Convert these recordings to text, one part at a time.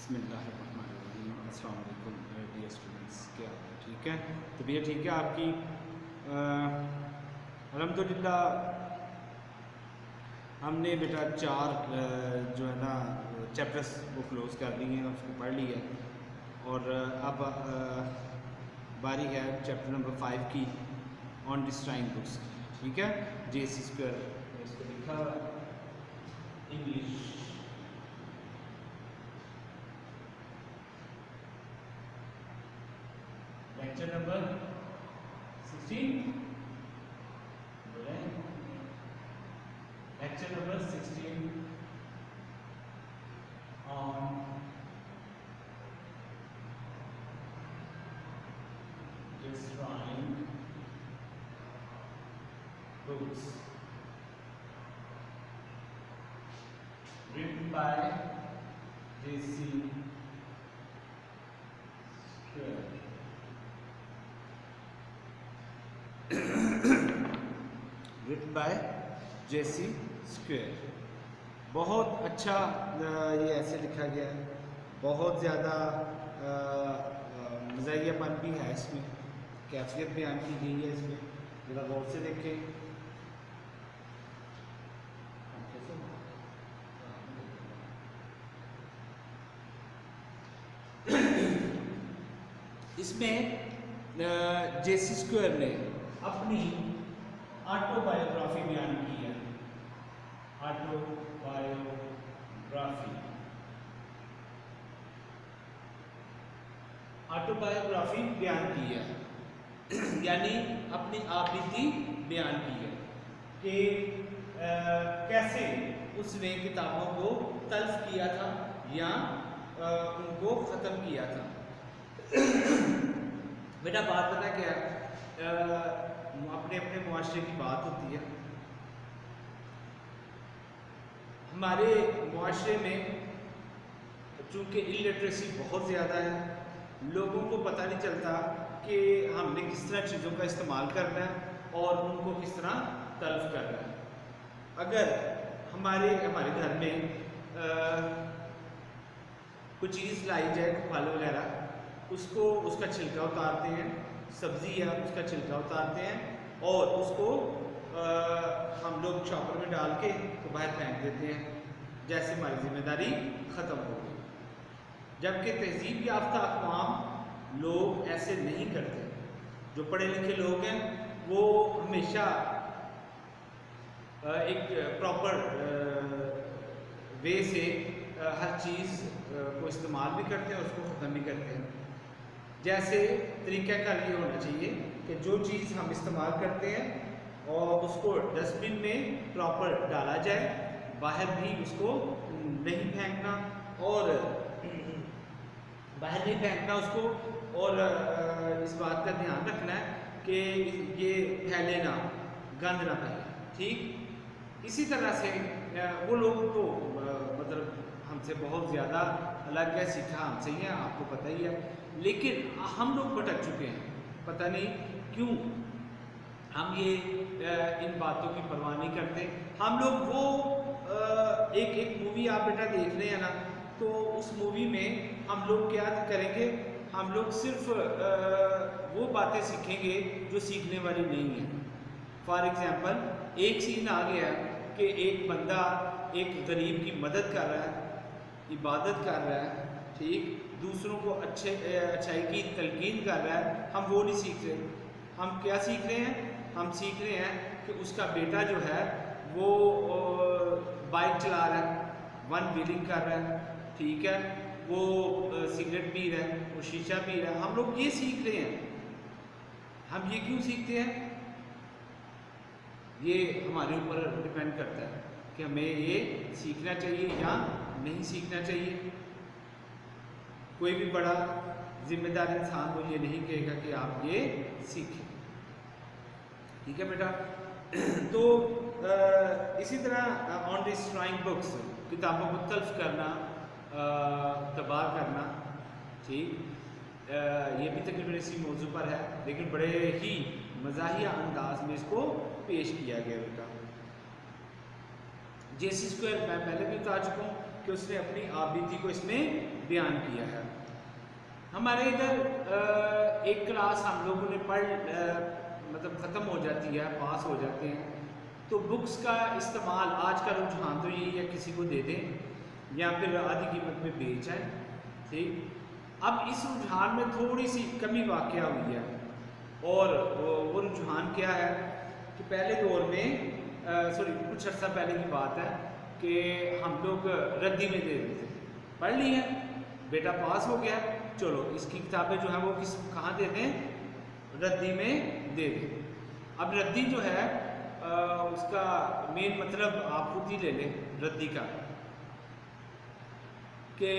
बिस्मिल्लाहिर्रहमानिर्रहीम। अस्सलाम वालेकुम डियर स्टूडेंट्स, क्या हाल है? ठीक है, तबीयत ठीक है आपकी? अल्हम्दुलिल्लाह हमने बेटा 4 जो है ना चैप्टर्स वो क्लोज़ कर लिए हैं, उसको पढ़ लिया और अब बारी है चैप्टर नंबर 5 की, ऑन डिस्ट्राइंग बुक्स की। ठीक है, JC स्क्वायर इसको लिखा हुआ इंग्लिश। लेक्चर नंबर 16 बोले, lecture number 16 on destroying books, written by JC Square। written by JC Square। बहुत अच्छा ये ऐसे लिखा गया है, बहुत ज़्यादा मज़ाहियापन भी है इसमें, कैफियत बयान की गई है इसमें, ज़रा गौर से देखें। इसमें JC स्क्वायर ने अपनी ऑटोबायोग्राफी बयान की है, ऑटोबायोग्राफी बयान की है यानी अपनी आपबीती बयान की है कि कैसे उसने किताबों को तल्फ किया था या उनको ख़त्म किया था। बेटा बात पता क्या है, अपने अपने मुआशरे की बात होती है। हमारे मुआशरे में चूँकि इलिटरेसी बहुत ज़्यादा है, लोगों को पता नहीं चलता कि हमने किस तरह चीज़ों का इस्तेमाल करना है और उनको किस तरह तल्फ करना है। अगर हमारे घर में कोई चीज़ लाई जाए, फल वगैरह, उसको उसका छिलका उतारते हैं, सब्ज़ी या उसका छिलका उतारते हैं और उसको हम लोग चॉपर में डाल के तो बाहर फेंक देते हैं, जैसे हमारी जिम्मेदारी ख़त्म हो गई। जबकि तहजीब याफ्ता अक़वाम लोग ऐसे नहीं करते। जो पढ़े लिखे लोग हैं वो हमेशा एक प्रॉपर वे से हर चीज़ को इस्तेमाल भी करते हैं और उसको ख़त्म भी करते हैं। जैसे तरीक़ाकार ये होना चाहिए कि जो चीज़ हम इस्तेमाल करते हैं और उसको डस्टबिन में प्रॉपर डाला जाए, बाहर भी उसको नहीं फेंकना और उसको, और इस बात का ध्यान रखना है कि ये फैले ना, गंद ना फैले। ठीक इसी तरह से वो लोग तो मतलब हमसे बहुत ज़्यादा अलग है, सीखा हमसे ही है, आपको पता ही है। लेकिन हम लोग भटक चुके हैं, पता नहीं क्यों हम ये इन बातों की परवाह नहीं करते। हम लोग वो एक मूवी आप बेटा देख रहे हैं ना, तो उस मूवी में हम लोग क्या करेंगे, हम लोग सिर्फ वो बातें सीखेंगे जो सीखने वाली नहीं है। फॉर एग्ज़ाम्पल एक सीन आ गया कि एक बंदा एक गरीब की मदद कर रहा है, इबादत कर रहा है, ठीक, दूसरों को अच्छाई की तलकीन कर रहा है। हम वो नहीं सीख रहे। हम क्या सीख रहे हैं? हम सीख रहे हैं कि उसका बेटा जो है वो बाइक चला रहा है, वन व्हीलिंग कर रहा है, ठीक है, वो सिगरेट पी रहा है, वो शीशा पी रहा है। हम लोग ये सीख रहे हैं। हम ये क्यों सीखते हैं? ये हमारे ऊपर डिपेंड करता है कि हमें ये सीखना चाहिए या नहीं सीखना चाहिए। कोई भी बड़ा जिम्मेदार इंसान वो ये नहीं कहेगा कि आप ये सीखें। ठीक है बेटा। तो इसी तरह ऑन डिस्ट्रॉइंग बुक्स, किताबों को तल्फ करना, तबाह करना, ठीक, ये भी तकरीबन इसी मौजू पर है, लेकिन बड़े ही मज़ाहिया अंदाज में इसको पेश किया गया बेटा। JC स्क्वायर मैं पहले भी बता चुका हूँ कि उसने अपनी आपबीती को इसमें बयान किया है। हमारे इधर एक क्लास हम लोगों ने मतलब ख़त्म हो जाती है, पास हो जाते हैं, तो बुक्स का इस्तेमाल आज का रुझान तो यही है किसी को दे दें या फिर आधी कीमत में बेच आए। ठीक, अब इस रुझान में थोड़ी सी कमी वाक़या हुई है और वो रुझान क्या है कि पहले दौर में कुछ अर्सा पहले की बात है कि हम लोग रद्दी में दे देते थे, पढ़ ली है बेटा पास हो गया, चलो इसकी किताबें जो है वो कहाँ दे दें, रद्दी में दे दें। अब रद्दी जो है उसका मेन मतलब आप खुद ही ले लें रद्दी का, कि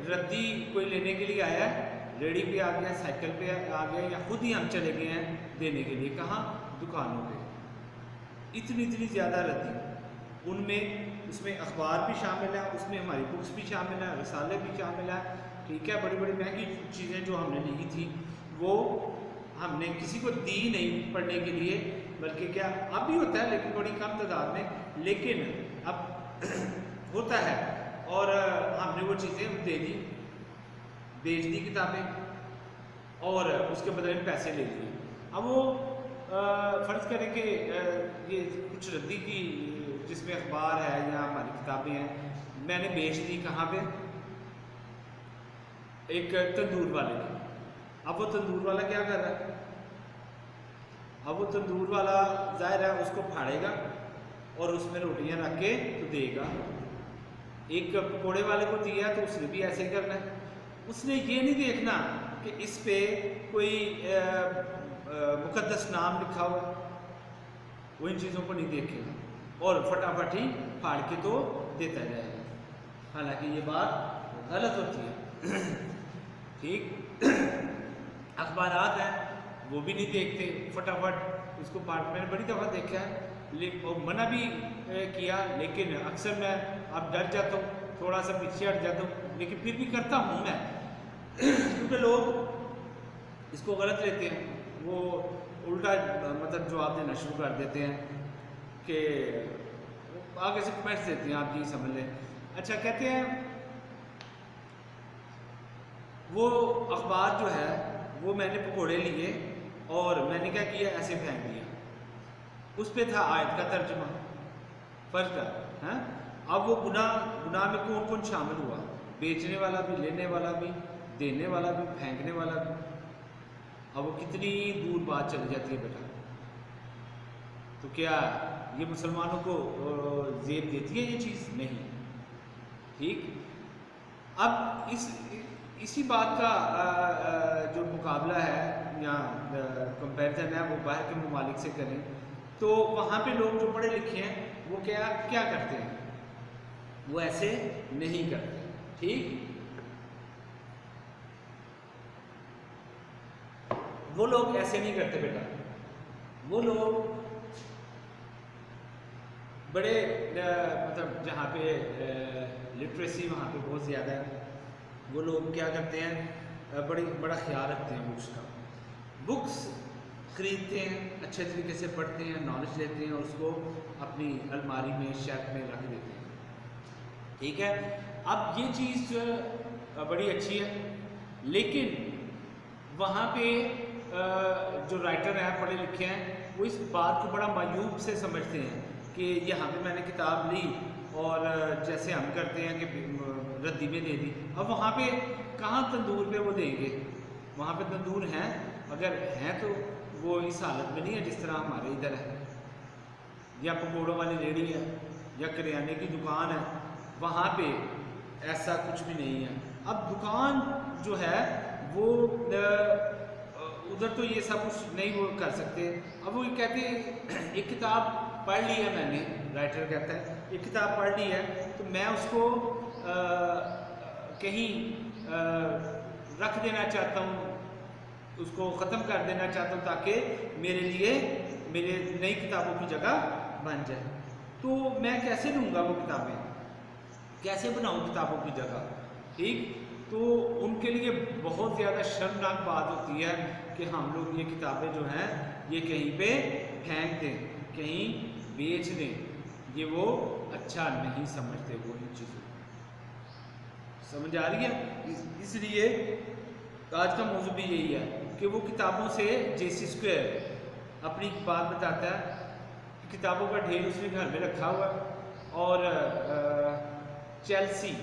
रद्दी कोई लेने के लिए आया है, रेडी पे आ गया, साइकिल पे आ गया, या खुद ही हम चले गए हैं देने के लिए, कहाँ, दुकानों पे। इतनी ज़्यादा रद्दी, उसमें अखबार भी शामिल है, उसमें हमारी बुक्स भी शामिल है, रसाले भी शामिल है। ठीक है, बड़ी बड़ी महंगी चीज़ें जो हमने ली थी वो हमने किसी को दी नहीं पढ़ने के लिए, बल्कि क्या अब भी होता है लेकिन बड़ी कम तादाद में, लेकिन अब होता है, और हमने वो चीज़ें दे दी, बेच दी किताबें और उसके बदले में पैसे ले लिए। अब वो फ़र्ज़ करें कि ये कुछ रद्दी की जिसमें अखबार है या हमारी किताबें हैं, मैंने बेच दी कहाँ पे, एक तंदूर वाले ने। अब वो तंदूर वाला क्या कर रहा है, अब वो तंदूर वाला ज़ाहिर है उसको फाड़ेगा और उसमें रोटियां रख के तो देगा। एक पकौड़े वाले को दिया तो उसने भी ऐसे ही करना है। उसने ये नहीं देखना कि इस पे कोई मुकद्दस नाम लिखा हुआ, वो इन चीज़ों को नहीं देखेगा और फटाफट ही फाड़ के तो देता जाएगा, हालांकि ये बात गलत होती है। ठीक, अखबारात हैं वो भी नहीं देखते, फटाफट उसको फाड़, मैंने बड़ी दफ़ा देखा है, और मना भी किया, लेकिन अक्सर मैं अब डर जाता हूँ, थोड़ा सा पीछे हट जाता हूँ, लेकिन फिर भी करता हूँ मैं, क्योंकि लोग इसको गलत लेते हैं, वो उल्टा मतलब जवाब देना शुरू कर देते हैं कि आगे से कमेंट्स देते हैं, आप ये समझ लें। अच्छा, कहते हैं वो अखबार जो है वो मैंने पकौड़े लिए और मैंने क्या किया, ऐसे फेंक दिया, उस पे था आयत का तर्जुमा, फर्क है। अब वो गुनाह में कौन कौन शामिल हुआ, बेचने वाला भी, लेने वाला भी, देने वाला भी, फेंकने वाला भी। अब वो कितनी दूर बात चली जाती है बेटा, तो क्या ये मुसलमानों को जेब देती है ये चीज़? नहीं। ठीक, अब इसी बात का जो मुकाबला है या कंपैरिजन है वो बाहर के ममालिक से करें, तो वहाँ पे लोग जो पढ़े लिखे हैं वो क्या करते हैं, वो ऐसे नहीं करते। ठीक, वो लोग ऐसे नहीं करते बेटा, वो लोग बड़े मतलब जहाँ पे लिटरेसी वहाँ पे बहुत ज़्यादा है, वो लोग क्या करते हैं, बड़ा ख्याल रखते हैं बुक्स का, बुक्स खरीदते हैं, अच्छे तरीके से पढ़ते हैं, नॉलेज लेते हैं और उसको अपनी अलमारी में, शेल्फ में रख देते हैं। ठीक है, अब ये चीज़ बड़ी अच्छी है, लेकिन वहाँ पे जो राइटर हैं, पढ़े लिखे हैं, वो इस बात को बड़ा मायूब से समझते हैं कि यहाँ पे मैंने किताब ली और जैसे हम करते हैं कि रद्दी में दे दी। अब वहाँ पे कहाँ तंदूर पे वो देंगे, वहाँ पे तंदूर हैं, अगर हैं तो वो इस हालत में नहीं है जिस तरह हमारे इधर है, या पकौड़ों वाली रेहड़ी है या करियाने की दुकान है, वहाँ पे ऐसा कुछ भी नहीं है। अब दुकान जो है वो उधर तो ये सब कुछ नहीं वो कर सकते। अब वो कहते हैं एक किताब पढ़ ली है मैंने, राइटर कहता है एक किताब पढ़ ली है तो मैं उसको कहीं रख देना चाहता हूँ, उसको ख़त्म कर देना चाहता हूँ ताकि मेरे लिए मेरे नई किताबों की जगह बन जाए। तो मैं कैसे लूँगा वो किताबें, कैसे बनाऊँ किताबों की जगह? ठीक, तो उनके लिए बहुत ज़्यादा शर्मनाक बात होती है कि हम लोग ये किताबें जो हैं ये कहीं पे फेंक दें, कहीं बेच दें, ये वो अच्छा नहीं समझते वो इन चीज़ों। समझ आ रही है? इसलिए आज का मौजू भी यही है कि वो किताबों से जेसी स्क्वायर अपनी बात बताता है कि किताबों का ढेर उसने घर में रखा हुआ है। और चेल्सी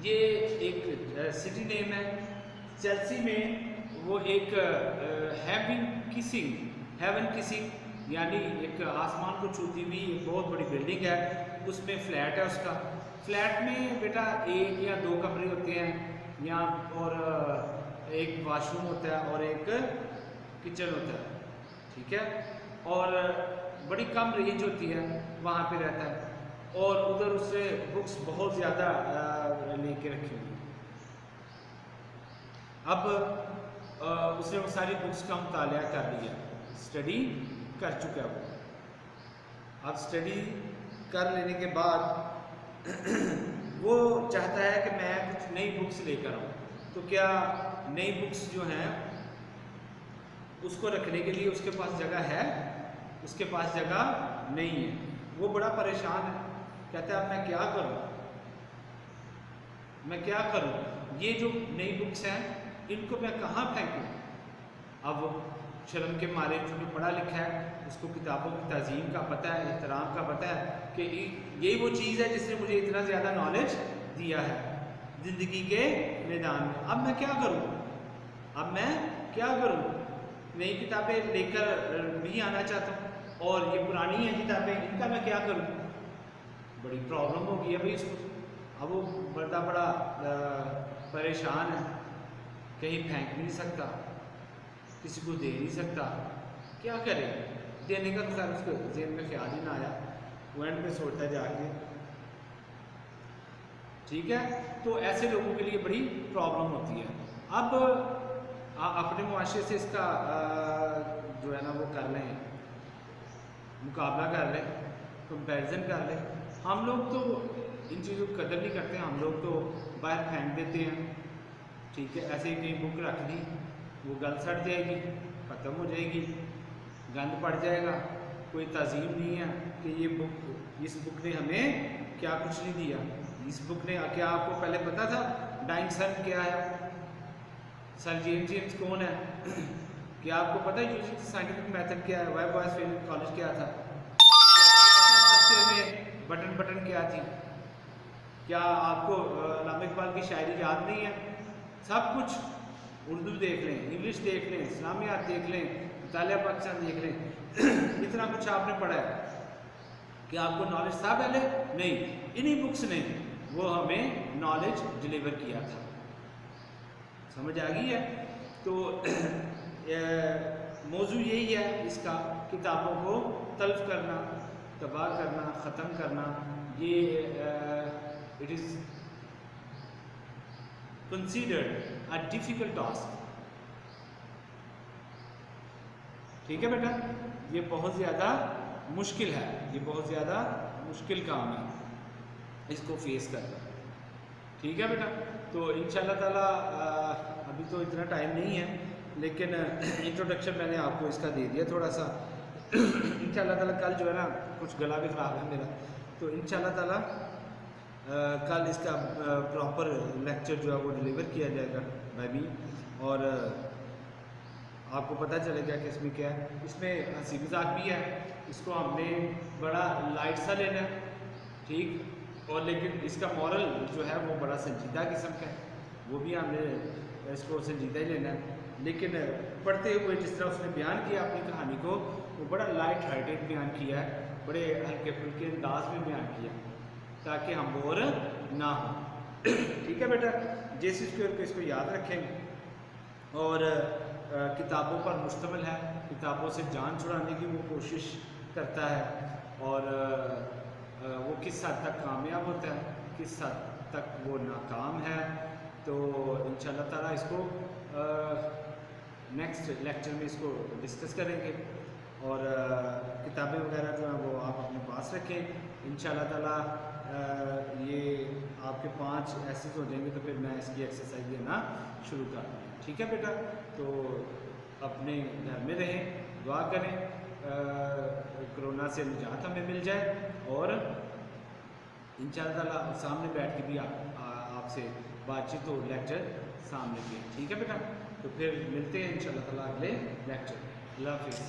ये एक सिटी नेम है। चेल्सी में वो एक हेवन किसिंग यानी एक आसमान को छूती हुई एक बहुत बड़ी बिल्डिंग है, उसमें फ्लैट है उसका। फ्लैट में बेटा 1 या 2 कमरे होते हैं या और एक वॉशरूम होता है और एक किचन होता है, ठीक है। और बड़ी कम रेंज होती है वहाँ पे रहता है और उधर उससे बुक्स बहुत ज़्यादा लेके रखी हुई। अब उसने वो सारी बुक्स का मुतालिया कर लिया, स्टडी कर चुका है वो। अब स्टडी कर लेने के बाद वो चाहता है कि मैं कुछ नई बुक्स लेकर आऊँ। तो क्या नई बुक्स जो हैं उसको रखने के लिए उसके पास जगह है? उसके पास जगह नहीं है। वो बड़ा परेशान है, कहता है अब मैं क्या करूँ, मैं क्या करूँ, ये जो नई बुक्स हैं इनको मैं कहाँ फेंकूँ। अब शर्म के मारे, चूँकि पढ़ा लिखा है, उसको किताबों की तज़ीम का पता है, एहतराम का पता है कि यही वो चीज़ है जिसने मुझे इतना ज़्यादा नॉलेज दिया है ज़िंदगी के मैदान में। अब मैं क्या करूँ, अब मैं क्या करूँ, नई किताबें लेकर भी आना चाहता हूँ और ये पुरानी हैं किताबें, इनका मैं क्या करूँ। बड़ी प्रॉब्लम हो गई है भाई इसको। अब वो बड़ा परेशान है, कहीं फेंक भी नहीं सकता, किसी को दे नहीं सकता, क्या करे। देने का तो खैर उसको जेब में ख्याल ही ना आया, वो एंड में सोचता जाके, ठीक है। तो ऐसे लोगों के लिए बड़ी प्रॉब्लम होती है। अब अपने मुआशरे से इसका जो है ना वो कर लें, मुकाबला कर लें, कंपैरिजन कर लें। हम लोग तो इन चीज़ों की कदर नहीं करते, हम लोग तो बाहर फेंक देते हैं, ठीक है। ऐसे ही कहीं बुक रख दी, वो गल सड़ जाएगी, ख़त्म हो जाएगी, गंद पड़ जाएगा, कोई तज़ीम नहीं है कि ये बुक, इस बुक ने हमें क्या कुछ नहीं दिया। इस बुक ने क्या, आपको पहले पता था डाइंग सन क्या है, सर जेम्स कौन है, क्या आपको पता है यूजिंग साइंटिफिक मेथड क्या है, वाई बॉयज फेलिंग कॉलेज क्या था, में बटन क्या थी, क्या आपको अल्लामा इकबाल की शायरी याद नहीं है। सब कुछ उर्दू देख लें, इंग्लिश देख लें, इस्लामियात देख लें, मुतालिया पाकिस्तान देख लें, इतना कुछ आपने पढ़ा है कि आपको नॉलेज था पहले? नहीं, इन्हीं बुक्स ने वो हमें नॉलेज डिलीवर किया था। समझ आ गई है? तो मौजू यही है इसका, किताबों को तल्फ करना, तबाह करना, ख़त्म करना। ये it is considered a difficult task, ठीक है बेटा। ये बहुत ज़्यादा मुश्किल है, ये बहुत ज़्यादा मुश्किल काम है इसको फेस करना, ठीक है बेटा। तो इंशाल्लाह ताला अभी तो इतना टाइम नहीं है, लेकिन इंट्रोडक्शन मैंने आपको इसका दे दिया थोड़ा सा। इंशाल्लाह ताला कल जो है ना, कुछ गला भी ख़राब है मेरा, तो इंशाल्लाह ताला कल इसका प्रॉपर लेक्चर जो है वो डिलीवर किया जाएगा बाय मी, और आपको पता चलेगा कि इसमें क्या है। इसमें हंसी मजाक भी है, इसको हमने बड़ा लाइट सा लेना है, ठीक, और लेकिन इसका मॉरल जो है वो बड़ा संजीदा किस्म का है, वो भी हमने इसको संजीदा ही लेना है। लेकिन पढ़ते हुए जिस तरह उसने बयान किया अपनी कहानी को, वो बड़ा लाइट हार्टेड बयान किया है, बड़े हल्के फुल्के अंदाज में बयान किया, ताकि हम बोर ना हो, ठीक है बेटा। जेसी स्क्वायर को इसको याद रखें। और किताबों पर मुश्तमिल है, किताबों से जान छुड़ाने की वो कोशिश करता है, और वो किस हद तक कामयाब होता है, किस हद तक वो नाकाम है। तो इंशाल्लाह ताला इसको नेक्स्ट लेक्चर में इसको डिस्कस करेंगे, और किताबें वगैरह जो हैं वो आप अपने पास रखें। इंशाल्लाह ताला ये आपके 5 ऐसे हो जाएंगे, तो फिर मैं इसकी एक्सरसाइज देना शुरू कर दूँगा, ठीक है बेटा। तो अपने घर में रहें, दुआ करें कोरोना से निजात हमें मिल जाए और इंशाअल्लाह ताला सामने बैठ के भी आपसे बातचीत हो, लेक्चर सामने के, ठीक है बेटा। तो फिर मिलते हैं इंशाअल्लाह ताला अगले लेक्चर में। अल्लाह हाफिज़।